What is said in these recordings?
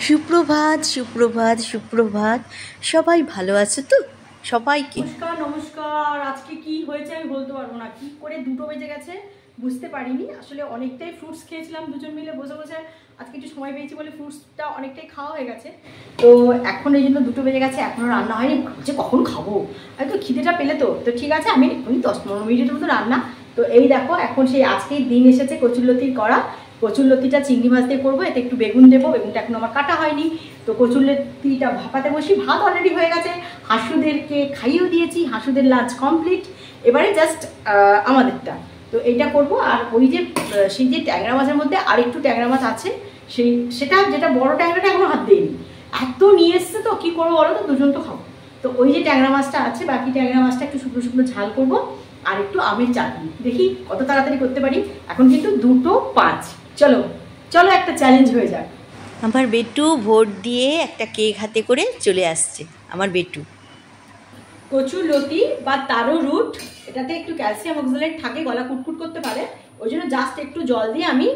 সুপ্রভাত সুপ্রভাত সুপ্রভাত। সবাই ভালো আছে তো? সবাইকে নমস্কার নমস্কার। আজকে কি হয়েছে আমি বলতে পারবো না, কি করে 2টো বেজে গেছে বুঝতে পারিনি। আসলে অনেকটাই ফ্রুটস খেয়েছিলাম দুজন মিলে বসে বসে, আজকে একটু সময় পেয়েছি বলে ফ্রুটসটা অনেকটাই খাওয়া হয়ে গেছে। তো এখন এই জন্য 2টো বেজে গেছে, এখনও রান্না হয়নি, ভাবছি কখন খাবো। আর তো খিদেটা পেলে তো ঠিক আছে, আমি এখনই 10-15 মিনিটের মতো রান্না। তো এই দেখো এখন সেই আজকেই দিন এসেছে কচুরলতির করা। কচুরলতিটা চিংড়ি মাছ দিয়ে করবো, এতে একটু বেগুন দেবো, বেগুনটা এখন আমার কাটা হয়নি। তো কচুরলতিটা ভাপাতে বসি, ভাত অলরেডি হয়ে গেছে, হাঁসুদেরকে খাইয়েও দিয়েছি, হাঁসুদের লাঞ্চ কমপ্লিট, এবারে জাস্ট আমাদেরটা। তো এইটা করব। আর ওই যে সেই যে ট্যাংরা মাছের মধ্যে আরেকটু ট্যাংরা মাছ আছে, সেটা যেটা বড় ট্যাংরাটা এখনো হাত দিইনি, এত নিয়ে এসছে তো কী করবো বলো তো, দুজন তো খাবো। তো ওই যে ট্যাংরা মাছটা আছে, বাকি ট্যাংরা মাছটা একটু শুকনো শুকনো ঝাল করবো, আর একটু আমের চাটনি, দেখি কত তাড়াতাড়ি করতে পারি। এখন কিন্তু 2:05। চলো চলো একটা চ্যালেঞ্জ হয়ে যাক। আমার বেটু ভোট দিয়ে একটা কেক হাতে করে চলে আসছে। আমার বেটু কচুরলতি বা তারো রুট, এটাতে একটু ক্যালসিয়াম অক্সালেট থাকে, গলা কুটকুট করতে পারে, ওই জন্য জাস্ট একটু জল দিয়ে আমি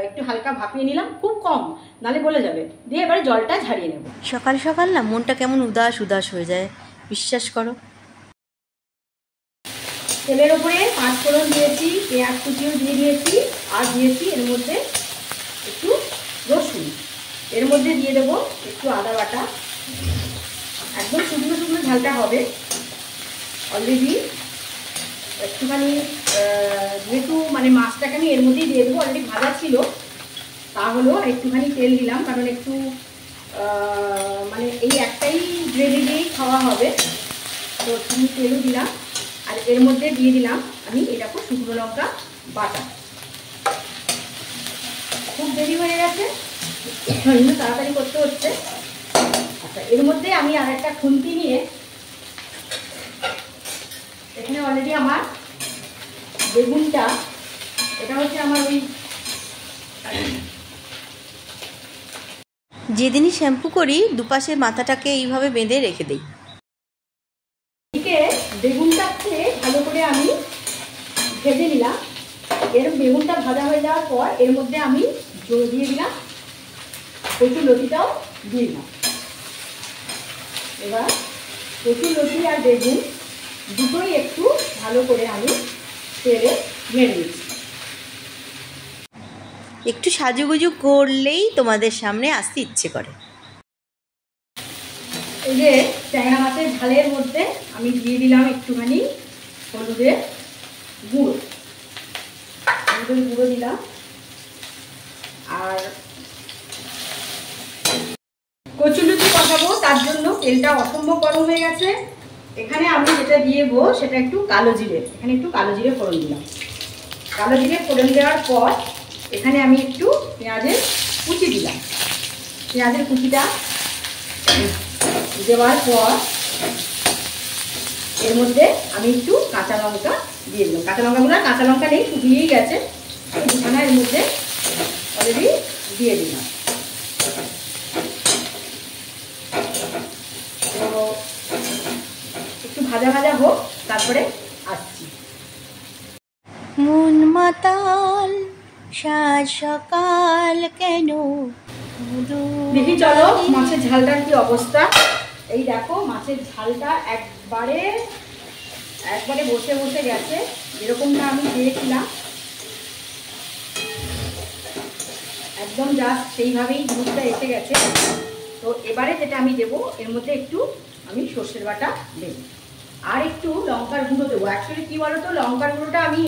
একটু হালকা ভাপিয়ে নিলাম, খুব কম নালে গলে যাবে, দিয়ে এবারে জলটা ঝারিয়ে নেব। সকাল সকাল না মনটা কেমন উদাস উদাস হয়ে যায়, বিশ্বাস করো। তেলের ওপরে 5 ফোড়ন দিয়েছি, পেঁয়াজ কুচিও দিয়ে দিয়েছি, আর দিয়েছি এর মধ্যে একটু রসুন, এর মধ্যে দিয়ে দেবো একটু আদা বাটা, একদম শুকনো শুকনো ঝালটা হবে। অলরেডি একটুখানি যেহেতু মানে মাছটাকে আমি এর মধ্যেই দিয়ে দেবো, অলরেডি ভাজা ছিল, তাহলেও একটুখানি তেল দিলাম, কারণ একটু মানে এই একটাই গ্রেভি দিয়েই খাওয়া হবে, তো একটুখানি তেলও দিলাম। আর এর মধ্যে দিয়ে দিলাম আমি এরকম শুকনো লঙ্কা বাটা। খুব দেরি হয়ে গেছে, তাড়াতাড়ি করতে হচ্ছে। আচ্ছা, এর মধ্যে আমি আর একটা খুন্তি নিয়ে, এখানে অলরেডি আমার বেগুনটা, এটা হচ্ছে আমার ওই যেদিনই শ্যাম্পু করি দুপাশের মাথাটাকে এইভাবে বেঁধে রেখে দিই। এদিকে বেগুনটাকে ভালো করে আমি ভেজে নিলাম। এর বেগুনটা ভাজা হয়ে যাওয়ার পর এর মধ্যে আমি দিয়ে দিলাম কচুরলতিটাও দিয়ে দিলাম। এবার কচুরলতি আর বেগুন দুটোই একটু ভালো করে আমি তেলে নেড়ে দিচ্ছি। একটু সাজুগুজু করলেই তোমাদের সামনে আসতে ইচ্ছে করে। এই যে ট্যাংরা মাছের ঝালের মধ্যে আমি দিয়ে দিলাম একটুখানি হলুদের গুঁড়ো, দিলাম। আর কচুরলতি কষাবো, তার জন্য তেলটা অসম্ভব গরম হয়ে গেছে। এখানে আমি যেটা দিয়েবো সেটা একটু কালো জিরে, এখানে একটু কালো জিরে ফোড়ন দিলাম। কালো জিরে ফোড়ন দেওয়ার পর এখানে আমি একটু পেঁয়াজের কুচি দিলাম। পেঁয়াজের কুচিটা দেওয়ার পর এর মধ্যে আমি একটু কাঁচা লঙ্কা দিয়ে দিলাম। কাঁচা লঙ্কা নেই, শুকিয়েই গেছে, দুখানা এর মধ্যে অলরেডি দিয়ে দিলাম। তো একটু ভাজা ভাজা হোক, তারপরে আসছি। মন মাতাল সাজ সকাল কেন, দেখি চলো মাছের ঝালটার কি অবস্থা। এই দেখো মাছের ঝালটা একবারে বসে বসে গেছে, যেরকমটা আমি চেয়েছিলাম, একদম জাস্ট সেইভাবেই জিনিসটা এসে গেছে। তো এবারে যেটা আমি দেবো এর মধ্যে একটু আমি সর্ষের বাটা দেবো, আর একটু লঙ্কার গুঁড়ো দেবো। অ্যাকচুয়ালি কী বলো তো, লঙ্কার গুঁড়োটা আমি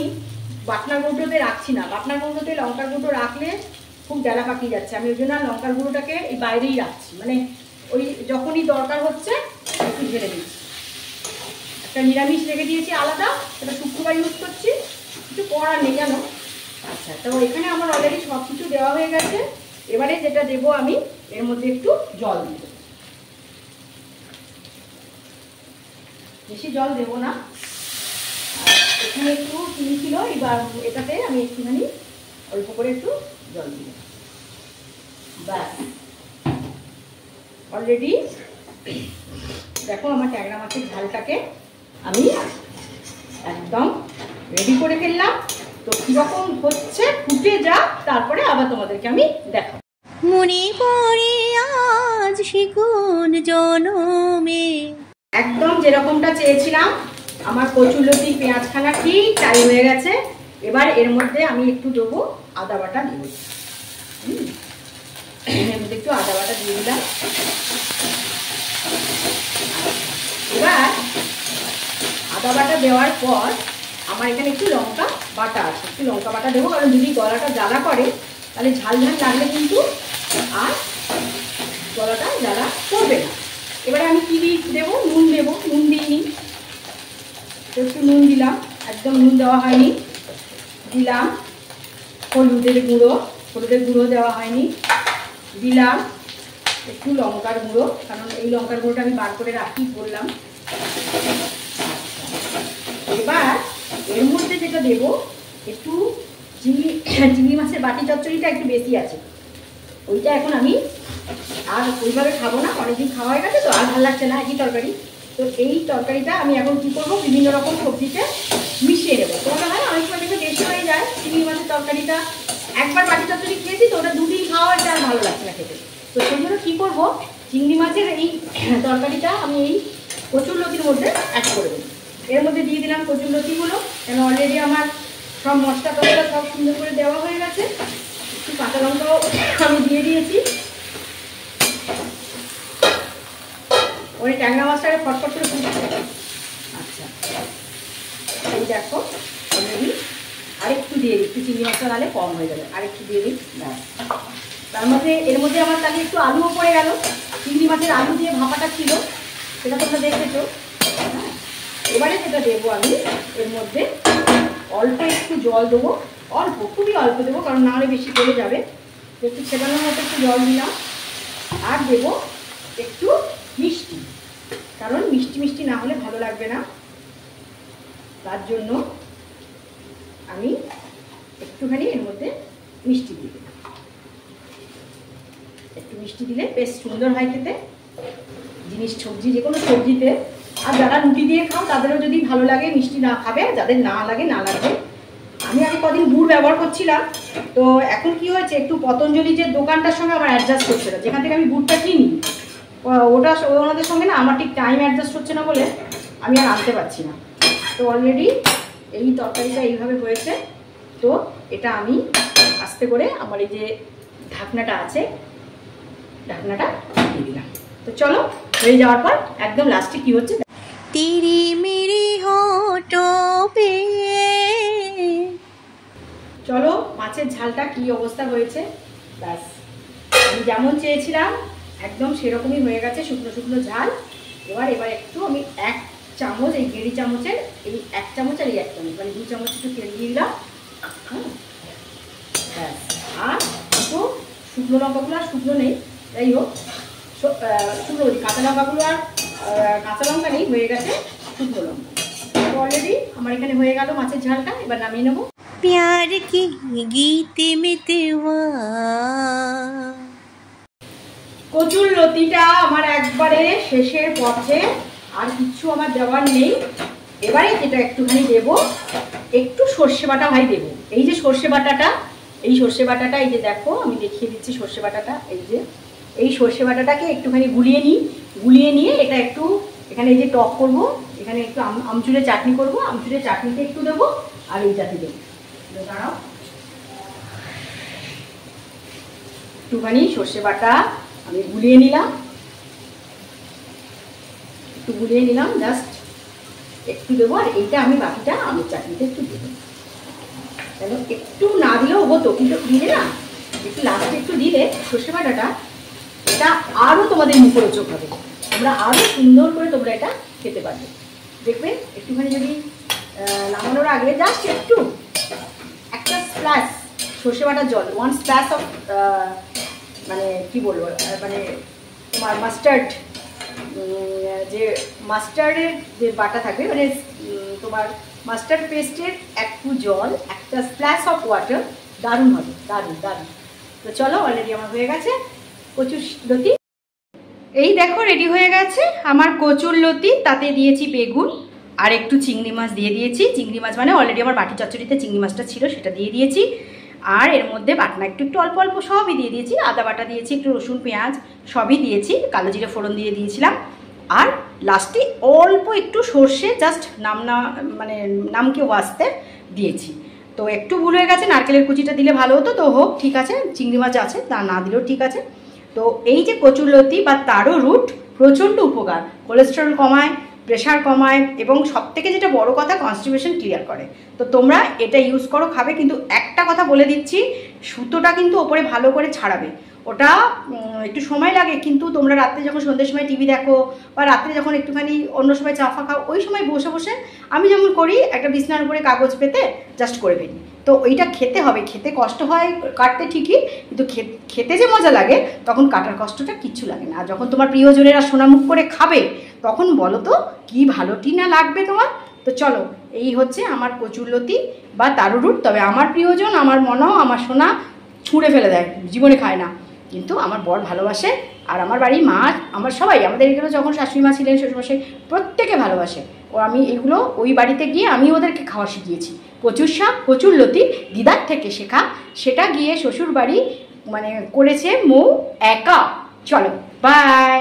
বাটনার গুঁড়োতে রাখছি না, বাটনার গুঁড়োতে লঙ্কার গুঁড়ো রাখলে খুব জ্বালা পাকিয়ে যাচ্ছে, আমি ওই জন্য লঙ্কার গুঁড়োটাকে এই বাইরেই রাখছি, মানে ওই যখনই দরকার হচ্ছে একটু ঢেলে দিচ্ছি। একটা নিরামিষ রেখে দিয়েছি আলাদা, সেটা শুক্রবার ইউজ করছি, কিছু করার নেই জানো। আচ্ছা, তো এখানে আমার অলরেডি সব কিছু দেওয়া হয়ে গেছে। এবারে যেটা দেবো আমি এর মধ্যে একটু জল দিব, বেশি জল দেবো না। আর এখানে একটু চিনি ছিল, এবার এটাতে আমি একটুখানি অল্প করে একটু জল দিব, ব্যাস। অলরেডি দেখো আমার ট্যাংরা মাছের ঝালটাকে আমি একদম রেডি করে ফেললাম। তো কীরকম হচ্ছে ফুটে যাক, তারপরে আবার তোমাদেরকে আমি দেখাবো। মনে পড়ে আসি কোন জনমে। একদম যেরকমটা চেয়েছিলাম আমার কচুরলতি পেঁয়াজখানা ঠিক তাই হয়ে গেছে। এবার এর মধ্যে আমি একটু দেবো আদা বাটা দেব। এর মধ্যে একটু আদা বাটা দিয়ে দিলাম। এবার আদা বাটা দেওয়ার পর আমার এখানে একটু লঙ্কা বাটা আছে, একটু লঙ্কা বাটা দেবো, কারণ যদি গলাটা জ্বালা করে তাহলে ঝাল ঝাল লাগলে কিন্তু আর গলাটা জ্বালা করবে না। এবারে আমি কি দেবো, নুন দেবো, নুন দিইনি, একটু নুন দিলাম, একদম নুন দেওয়া হয়নি। দিলাম হলুদের গুঁড়ো দেওয়া হয়নি। দিলাম একটু লঙ্কার গুঁড়ো, কারণ এই লঙ্কার গুঁড়োটা আমি বার করে রাখি বললাম। এবার এর মধ্যে যেটা দেবো একটু চিংড়ি মাছের বাটি চচ্চড়িটা একটু বেশি আছে, ওইটা এখন আমি আর ওইভাবে খাবো না, অনেকদিন খাওয়া হয়ে গেছে তো আর ভালো লাগছে না একই তরকারি। তো এই তরকারিটা আমি এখন কী করবো, বিভিন্ন রকম সবজিতে মিশিয়ে নেবো। তোমরা হয় অনেক সময় দেখে বেশি হয়ে যায় চিংড়ি মাছের তরকারিটা, একবার বাটি চচ্চড়ি খেয়েছি তো ওটা দুদিন খাওয়া হয়েছে আর ভালো লাগছে না খেতে। তো সেই জন্য কী করবো, চিংড়ি মাছের এই তরকারিটা আমি এই কচুরলতির মধ্যে অ্যাড করে দেবো। এর মধ্যে দিয়ে দিলাম কচুরলতিগুলো, কেন অলরেডি আমার সব মশলা টসলা সব সুন্দর করে দেওয়া হয়ে গেছে। একটু কাঁচা লঙ্কাও আমি দিয়ে দিয়েছি। ওই ট্যাংরা মাছটাকে ফটফট করে ফুটছে। আচ্ছা, এই দেখো অলরেডি আরেকটু দিয়ে দিই, একটু চিংড়ি মাছটা নাহলে কম হয়ে যাবে, আরেকটু দিয়ে দিই। তার মধ্যে এর মধ্যে আমার তাহলে একটু আলুও পড়ে গেল, চিংড়ি মাছের আলু দিয়ে ভাপাটা ছিল সেটা তোমরা দেখেছো। এবারে যেটা দেবো আমি এর মধ্যে অল্প একটু জল দেবো, অল্প, খুবই অল্প দেবো, কারণ নাহলে বেশি পড়ে যাবে। একটু ছেটানোর মতো একটু জল দিলাম। আর দেবো একটু মিষ্টি, কারণ মিষ্টি মিষ্টি না হলে ভালো লাগবে না, তার জন্য আমি একটুখানি এর মধ্যে মিষ্টি দিয়ে দিলাম। একটু মিষ্টি দিলে বেশ সুন্দর হয় খেতে সবজি, যে কোনো সবজিতে। আর যারা রুটি দিয়ে খাও তাদেরও যদি ভালো লাগে মিষ্টি না খাবে, যাদের না লাগে না লাগবে। আমি আগে কদিন গুড় ব্যবহার করছিলাম, তো এখন কি হয়েছে, একটু পতঞ্জলি যে দোকানটার সঙ্গে আমার অ্যাডজাস্ট করছে না, যেখান থেকে আমি গুড়টা কিনি ওনাদের সঙ্গে না আমার ঠিক টাইম অ্যাডজাস্ট হচ্ছে না বলে আমি আর আনতে পারছি না। তো অলরেডি এই তরকারিটা এইভাবে হয়েছে। তো এটা আমি আস্তে করে আমার এই যে ঢাকনাটা আছে ঢাকনাটা দিয়ে দিলাম। তো চলো, হয়ে যাওয়ার পর একদম লাস্টে কি হচ্ছে, তেরি মেরি হোঠোं पे। চলো মাছের ঝালটা কি অবস্থা হয়েছে, ব্যাস আমি যেমন চেয়েছিলাম একদম সেরকমই হয়ে গেছে, শুকনো শুকনো ঝাল। এবার একটু আমি 1 চামচ, এই গেড়ি চামচের এই 1 চামচ আর এই 1 চামচ মানে 2 চামচ একটু তেল দিয়ে দিলাম। ব্যাস, আর একটু শুকনো লঙ্কাগুলো, আর শুকনো নেই, যাই হোক শুকনো কাঁচা লঙ্কাগুলো, আর কাঁচা লঙ্কা নেই, হয়ে গেছে শুকনো লঙ্কা। তো অলরেডি আমার এখানে হয়ে গেল মাছের ঝালটা, এবার নামিয়ে নেবো। प्यार के गीत में तेवा। কচুরলতিটা আমার একবারে শেষের পথে, আর কিচ্ছু আমার দেওয়ার নেই। এবারে যেটা একটুখানি দেবো, একটু সর্ষে বাটা ভাই দেবো। এই যে সর্ষে বাটাটা, এই সর্ষে বাটাটা, এই যে দেখো আমি দেখিয়ে দিচ্ছি সর্ষে বাটাটা, এই যে এই সর্ষে বাটাটাকে একটুখানি গুলিয়ে নিয়ে এটা একটু এখানে এই যে টক করবো, এখানে একটু আমচুরে চাটনি করবো, আমচুরে চাটনিতে একটু দেবো, আর এইটাতে দেবো। দাঁড়াও, একটুখানি সর্ষে বাটা আমি গুলিয়ে নিলাম, একটু গুলিয়ে নিলাম, জাস্ট একটু দেবো। আর এইটা আমি বাকিটা আমের চাটনিতে একটু দেবো, কেন একটু না দিলেও হতো, কিন্তু দিলে না, একটু লাস্টে একটু দিলে সর্ষে বাটাটা, এটা আরও তোমাদের মুখরোচক হবে, তোমরা আরও সুন্দর করে তোমরা এটা খেতে পারবে। দেখবে একটুখানি যদি নামানোর আগে জাস্ট একটু একটা স্প্ল্যাশ সর্ষে বাটার জল, 1 স্প্ল্যাশ অফ মানে কি বলবো, মানে তোমার মাস্টার্ড, যে মাস্টার্ডের যে বাটা থাকবে, মানে তোমার মাস্টার্ড পেস্টের একটু জল, একটা স্প্ল্যাশ অফ ওয়াটার, দারুণ হবে, দারুণ দারুণ। তো চলো, অলরেডি আমার হয়ে গেছে কচুরলতি। এই দেখো রেডি হয়ে গেছে আমার কচুরলতি, তাতে দিয়েছি বেগুন আর একটু চিংড়ি মাছ দিয়ে দিয়েছি। চিংড়ি মাছ মানে অলরেডি আমার বাটি চচ্চড়িতে চিংড়ি মাছটা ছিল, সেটা দিয়ে দিয়েছি। আর এর মধ্যে বাটনা একটু একটু অল্প অল্প সবই দিয়ে দিয়েছি, আদা বাটা দিয়েছি, একটু রসুন পেঁয়াজ সবই দিয়েছি, কালো জিরে ফোড়ন দিয়ে দিয়েছিলাম। আর লাস্টে অল্প একটু সর্ষে জাস্ট মানে নামকে ওয়াস্তে দিয়েছি। তো একটু ভুল হয়ে গেছে, নারকেলের কুচিটা দিলে ভালো হতো, তো হোক ঠিক আছে, চিংড়ি মাছ আছে তা না দিলেও ঠিক আছে। তো এই যে কচুরলতি বা তারো রুট প্রচণ্ড উপকার, কোলেস্টেরল কমায়, প্রেশার কমায়, এবং সবথেকে যেটা বড় কথা কনস্টিপেশন ক্লিয়ার করে। তো তোমরা এটা ইউজ করো, খাবে। কিন্তু একটা কথা বলে দিচ্ছি, সুতোটা কিন্তু ওপরে ভালো করে ছাড়াবে, ওটা একটু সময় লাগে। কিন্তু তোমরা রাত্রে যখন সন্ধ্যের সময় টিভি দেখো বা রাত্রে যখন একটুখানি অন্য সময় চা ফা খাও, ওই সময় বসে বসে আমি যেমন করি, একটা বিছনার উপরে কাগজ পেতে জাস্ট করে ফেলি। তো ওইটা খেতে হবে, খেতে কষ্ট হয় কাটতে ঠিকই, কিন্তু খেতে যে মজা লাগে তখন কাটার কষ্টটা কিচ্ছু লাগে না। আর যখন তোমার প্রিয়জনেরা সোনামুখ করে খাবে তখন বলো তো কি ভালোটি না লাগবে তোমার। তো চলো, এই হচ্ছে আমার কচুরলতি বা তারো রুট। তবে আমার প্রিয়জন, আমার মনাও, আমার সোনা ছুঁড়ে ফেলে দেয়, জীবনে খায় না, কিন্তু আমার বর ভালোবাসে। আর আমার বাড়ির মা, আমার সবাই, আমাদের এগুলো যখন শাশুড়ি মা ছিলেন, শ্বশুরমশাই, প্রত্যেকে ভালোবাসে। ও আমি এগুলো ওই বাড়িতে গিয়ে আমি ওদেরকে খাওয়া শিখিয়েছি। কচুর শাক, কচুরলতি দিদার থেকে শেখা, সেটা গিয়ে শ্বশুর বাড়ি মানে করেছে মৌ একা। চলো বাই।